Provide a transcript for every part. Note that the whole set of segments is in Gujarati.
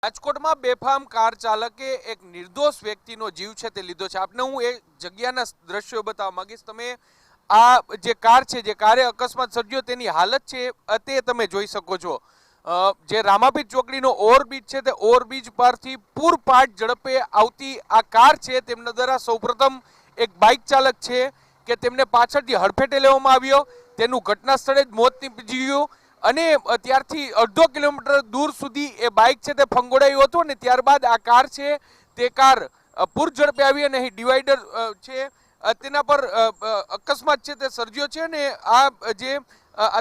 રાજકોટમાં બેફામ કાર ચાલકે એક નિર્દોષ વ્યક્તિનો જીવ છે તે લીધો છે। આપને હું એ જગ્યાના દ્રશ્યો બતાવવા માંગીશ। તમે આ જે કાર છે, જે કારે અકસ્માત સર્જ્યો તેની હાલત છે તે તમે જોઈ શકો છો। જે રામાપીર ચોકડીનો ઓવરબ્રિજ છે તે ઓવરબ્રિજ પરથી પૂરપાટ ઝડપે આવતી આ કાર છે તેમના દ્વારા સૌપ્રથમ એક બાઇક ચાલક છે કે તેમને પાછળથી હડફેટે લેવામાં આવ્યો, તેનું ઘટના સ્થળે જ મોત નીપજ્યું અને ત્યારથી અડધો કિલોમીટર દૂર સુધી એ બાઇક છે તે ફંગોળાયું હતું ને ત્યારબાદ આ કાર છે તે કાર પૂર ઝડપે આવી અને અહીં ડિવાઈડર છે તેના પર અકસ્માત છે તે સર્જ્યો છે ને આ જે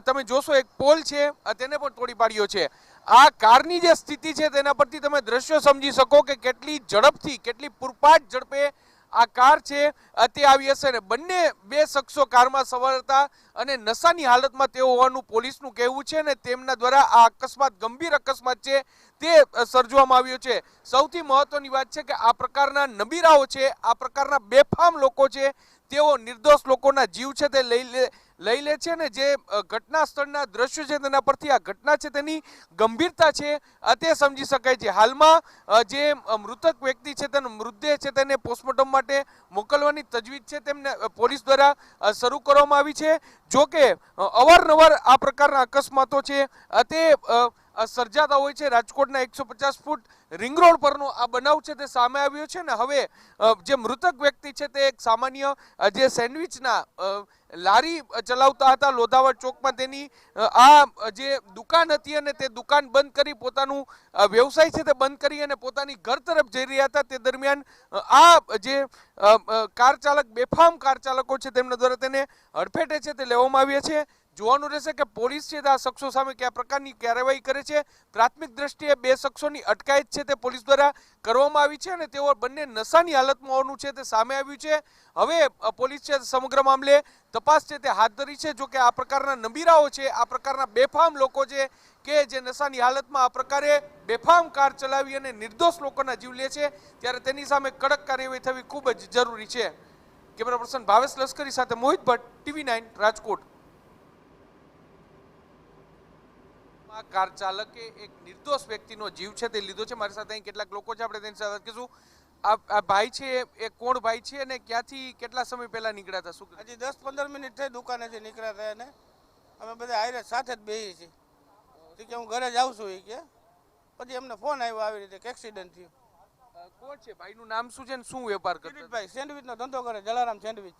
તમે જોશો એક પોલ છે તેને પણ તોડી પાડ્યો છે। આ કારની જે સ્થિતિ છે તેના પરથી તમે દ્રશ્યો સમજી શકો કે કેટલી ઝડપથી, કેટલી પૂરપાટ ઝડપે આ કાર છે તે આવી હશે ને બંને બે શખ્સો કારમાં સવાર હતા અને નશાની હાલતમાં તેઓ હોવાનું પોલીસનું કહેવું છે ને તેમના દ્વારા આ અકસ્માત ગંભીર અકસ્માત છે તે સર્જવામાં આવ્યો છે। સૌથી મહત્વની વાત છે કે આ પ્રકારના નબીરાઓ છે, આ પ્રકારના બેફામ લોકો છે, તેઓ નિર્દોષ લોકોના જીવ છે તે લઈ લે છે ને જે ઘટના સ્થળના દ્રશ્યો છે તેના પરથી આ ઘટના છે તેની ગંભીરતા છે તે સમજી શકાય છે। હાલમાં જે મૃતક વ્યક્તિ છે તેનો મૃતદેહ છે તેને પોસ્ટમોર્ટમ માટે મોકલવાની તજવીજ છે તેમને પોલીસ દ્વારા શરૂ કરવામાં આવી છે। જો કે અવારનવાર આ પ્રકારના અકસ્માતો છે તે સર્જાતા હોય છે। રાજકોટના 150 ફૂટ રિંગ રોડ પરનો આ બનાવ છે તે સામે આવ્યો છે ને હવે જે મૃતક વ્યક્તિ છે તે એક સામાન્ય જે સેન્ડવિચના લારી ચલાવતા હતા લોધાવડ ચોકમાં, તેની આ જે દુકાન હતી અને તે દુકાન બંધ કરી પોતાનું વ્યવસાય છે તે બંધ કરી અને પોતાની ઘર તરફ જઈ રહ્યા હતા તે દરમિયાન આ જે કાર ચાલક, બેફામ કાર ચાલકો છે તેમના દ્વારા તેને હડફેટે છે તે લેવામાં આવ્યા છે। જોવાનું રહેશે કે પોલીસ છે આ શખ્સો સામે કયા પ્રકારની કાર્યવાહી કરે છે। પ્રાથમિક દ્રષ્ટિએ બે શખ્સોની અટકાયત છે તે પોલીસ દ્વારા કરવામાં આવી છે અને તેઓ બંને નશાની હાલતમાં હોવાનું છે તે સામે આવ્યું છે। હવે પોલીસ છે સમગ્ર મામલે તપાસ છે તે હાથ ધરી છે। જો કે આ પ્રકારના નબીરાઓ છે, આ પ્રકારના બેફામ લોકો છે કે જે નશાની હાલતમાં આ પ્રકારે બેફામ કાર ચલાવી અને નિર્દોષ લોકોના જીવ લે છે ત્યારે તેની સામે કડક કાર્યવાહી થવી ખૂબ જ જરૂરી છે। કેમેરા પર્સન ભાવેશ લશ્કરી સાથે મોહિત ભટ્ટ, TV9 રાજકોટ। કાર ચાલકે એક નિર્દોષ વ્યક્તિનો જીવ છે તે લીધો છે। મારી સાથે અહીં કેટલાક લોકો છે, આપણે તેની સાથે વાત કરીશું। આ ભાઈ છે એ કોણ ભાઈ છે અને ક્યાંથી કેટલા સમય પહેલા નીકળ્યા હતા? શું હજી 10-15 મિનિટ થઈ દુકાનેથી નીકળ્યા હતા અને અમે બધા હારે સાથે જ બેસી છીએ। તો કે હું ઘરે જાઉં છું એ કે પછી એમને ફોન આવ્યો આવી રીતે કે એક્સિડન્ટ થયું। કોણ છે ભાઈનું નામ શું છે ને શું વેપાર કરતા? ભાઈ સેન્ડવિચનો ધંધો કરે, જલારામ સેન્ડવિચ।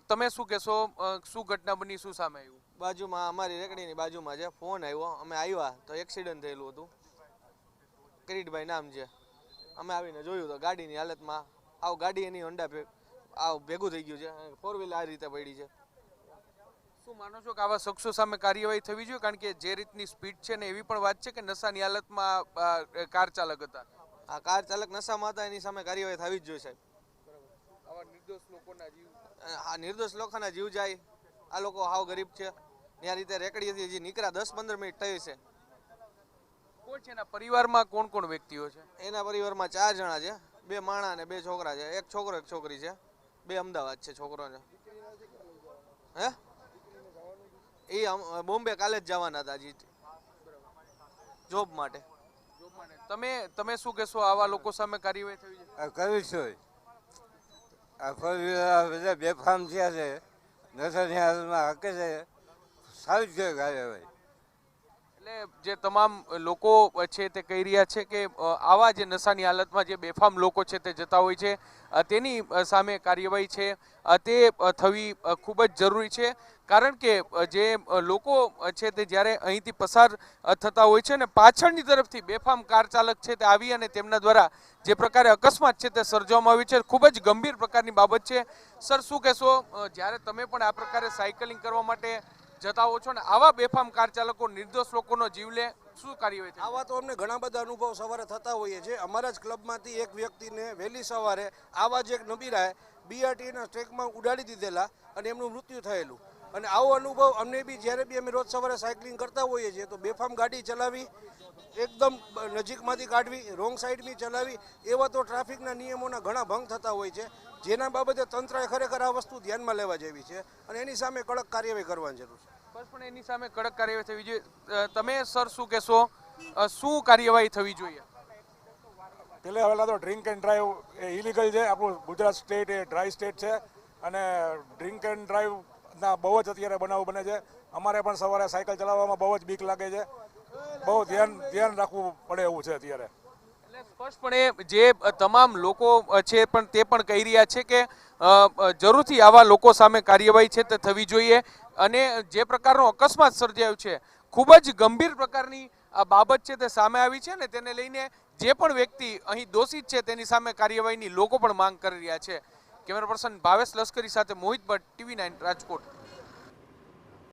તમે શું કહેશો, શું ઘટના બની, શું સામે આવ્યું? બાજુમાં અમારી રેકડીની બાજુમાં છે, ફોન આવ્યો, અમે આવ્યા તો એક્સિડન્ટ થયેલું હતું। કિરીટભાઈ નામ છે। અમે આવીને જોયું તો ગાડીની હાલતમાં આવ ગાડી એની હોન્ડા ભેગું થઈ ગયું છે, ફોર વ્હીલ આ રીતે પડી છે। શું માનો છો કે આવા શખ્સો સામે કાર્યવાહી થવી જોઈએ? કારણ કે જે રીતની સ્પીડ છે ને એવી પણ વાત છે કે નશાની હાલતમાં કાર ચાલક હતા। આ કાર ચાલક નશામાં હતા, એની સામે કાર્યવાહી થવી જ જોઈએ સાહેબ। આવા નિર્દોષ લોકોના જીવ, આ નિર્દોષ લોકોના જીવ જાય। આ લોકો હાવ ગરીબ છે, આ રીતે રેકડીથી હજી નીકળ્યા 10-15 મિનિટ થઈ છે। કોણ છે એના પરિવારમાં, કોણ કોણ વ્યક્તિઓ છે? એના પરિવારમાં 4 જણા છે, 2 માણા અને 2 છોકરા છે। એક છોકરો એક છોકરી છે, 2 અમદાવાદ છે છોકરો છે। હે એ બોમ્બે કાલે જ જવાના હતા હજી જોબ માટે। તમે શું કહેશો, આવા લોકો સામે કાર્યવાહી થવી જોઈએ? કરીશું। આ બધા બેફામ થયા છે, નશાની હાલતમાં હકે છે, સારી જ છે કાર્યવાહી। એટલે જે તમામ લોકો છે તે કહી રહ્યા છે કે આવા જે નશાની હાલતમાં જે બેફામ લોકો છે તે જતા હોય છે તેની સામે કાર્યવાહી છે તે થવી ખૂબ જ જરૂરી છે। કારણ કે જે લોકો છે તે જ્યારે અહીંથી પસાર થતા હોય છે ને પાછળની તરફથી બેફામ કાર ચાલક છે તે આવી અને તેમના દ્વારા જે પ્રકારે અકસ્માત છે તે સર્જવામાં આવ્યું છે, ખૂબ જ ગંભીર પ્રકારની બાબત છે। સર શું કહેશો, જ્યારે તમે પણ આ પ્રકારે સાયકલિંગ કરવા માટે જતા હો છો ને આવા બેફામ કાર ચાલકો નિર્દોષ લોકોનો જીવ લે, શું કાર્યવાહી થાય? આવા તો અમને ઘણા બધા અનુભવ સવારે થતા હોઈએ છીએ। અમારા જ ક્લબમાંથી એક વ્યક્તિને વહેલી સવારે આવા જ એક નબીરાએ BRTના ટ્રેકમાં ઉડાડી દીધેલા અને એમનું મૃત્યુ થયેલું। અને આવો અનુભવ અમને બી જ્યારે બી અમે રોજ સવારે સાયકલિંગ કરતા હોઈએ છીએ તો બેફામ ગાડી ચલાવી, એકદમ નજીકમાંથી કાઢવી, રોંગ સાઈડ બી ચલાવી, એવા તો ટ્રાફિકના નિયમોના ઘણા ભંગ થતા હોય છે, જેના બાબતે તંત્રએ ખરેખર આ વસ્તુ ધ્યાનમાં લેવા જેવી છે અને એની સામે કડક કાર્યવાહી કરવાની જરૂર છે। બસ પણ એની સામે કડક કાર્યવાહી થવી જોઈએ। તમે સર શું કહેશો, શું કાર્યવાહી થવી જોઈએ? પેલે હવેલા તો drink and drive A illegal છે. આપણું ગુજરાત સ્ટેટ એ ડ્રાય સ્ટેટ છે અને ડ્રિંક એન્ડ ડ્રાઈવના બહુ જ અત્યારે બનાવ બને છે. અમારે પણ સવારે સાયકલ ચલાવવામાં બહુ જ બીક લાગે છે. બહુ ધ્યાન રાખવું પડે એવું છે અત્યારે. એટલે સ્પષ્ટપણે જે તમામ લોકો છે પણ તે પણ કહી રહ્યા છે કે જરૂરથી આવા લોકો સામે કાર્યવાહી છે તે થવી જોઈએ અને જે પ્રકારનો અકસ્માત સર્જાયો છે ખૂબ જ ગંભીર પ્રકારની આ બાબત છે તે સામે આવી છે ને તેને લઈને જે પણ વ્યક્તિ અહીં દોષિત છે તેની સામે કાર્યવાહીની લોકો પણ માંગ કરી રહ્યા છે. કેમેરા પર્સન ભાવેશ લશ્કરી સાથે મોહિત ભટ્ટ, TV9 રાજકોટ.